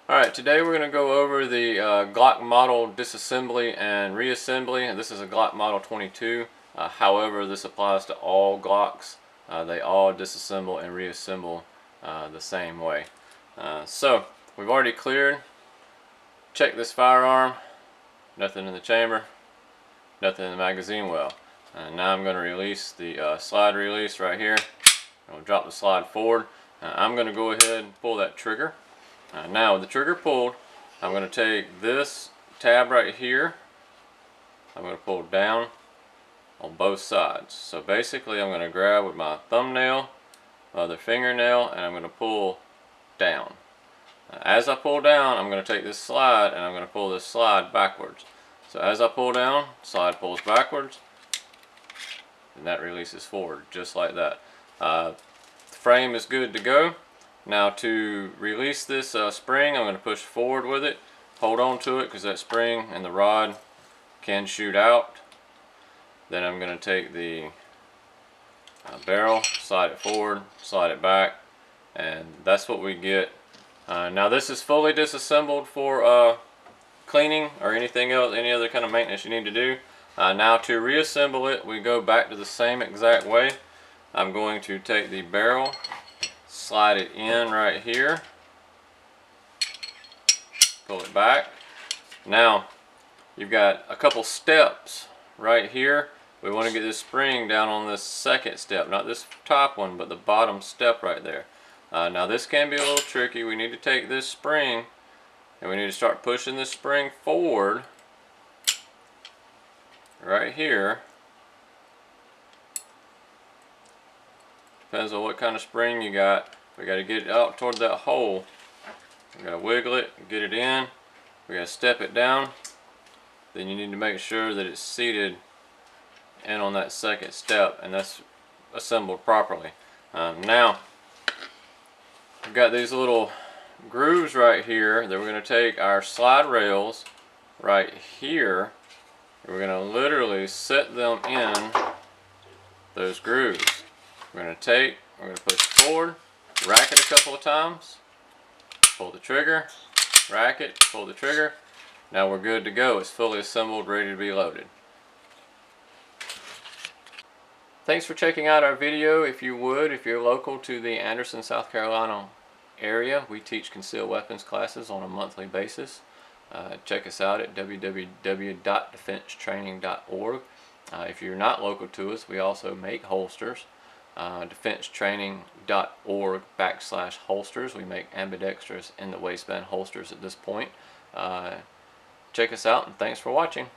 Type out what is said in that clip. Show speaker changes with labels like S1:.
S1: Alright, today we're going to go over the Glock model disassembly and reassembly. This is a Glock model 22. However, this applies to all Glocks. They all disassemble and reassemble the same way. So, we've already cleared. Check this firearm. Nothing in the chamber. Nothing in the magazine well. Now I'm going to release the slide release right here. I'll drop the slide forward. I'm going to go ahead and pull that trigger. Now with the trigger pulled, I'm going to take this tab right here. I'm going to pull down on both sides. So basically I'm going to grab with my thumbnail, my other fingernail, and I'm going to pull down. As I pull down, I'm going to take this slide and I'm going to pull this slide backwards. So as I pull down, slide pulls backwards, and that releases forward just like that. The frame is good to go. Now to release this spring, I'm going to push forward with it, hold on to it because that spring and the rod can shoot out. Then I'm going to take the barrel, slide it forward, slide it back, and that's what we get. Now this is fully disassembled for cleaning or anything else, any other kind of maintenance you need to do. Now to reassemble it, we go back to the same exact way. I'm going to take the barrel, slide it in right here, pull it back. Now you've got a couple steps right here. We want to get this spring down on this second step, not this top one, but the bottom step right there. Now this can be a little tricky. We need to take this spring and we need to start pushing this spring forward right here. Depends on what kind of spring you got. We got to get it out toward that hole. We got to wiggle it, get it in. We got to step it down. Then you need to make sure that it's seated in on that second step, and that's assembled properly. Now we've got these little grooves right here that we're going to take our slide rails right here. We're going to literally set them in those grooves. We're going to push forward, rack it a couple of times, pull the trigger, rack it, pull the trigger. Now we're good to go. It's fully assembled, ready to be loaded. Thanks for checking out our video. If you're local to the Anderson, South Carolina area, we teach concealed weapons classes on a monthly basis. Check us out at www.defensetraining.org. If you're not local to us, we also make holsters. defensetraining.org/holsters. We make ambidextrous in the waistband holsters at this point. Check us out, and thanks for watching.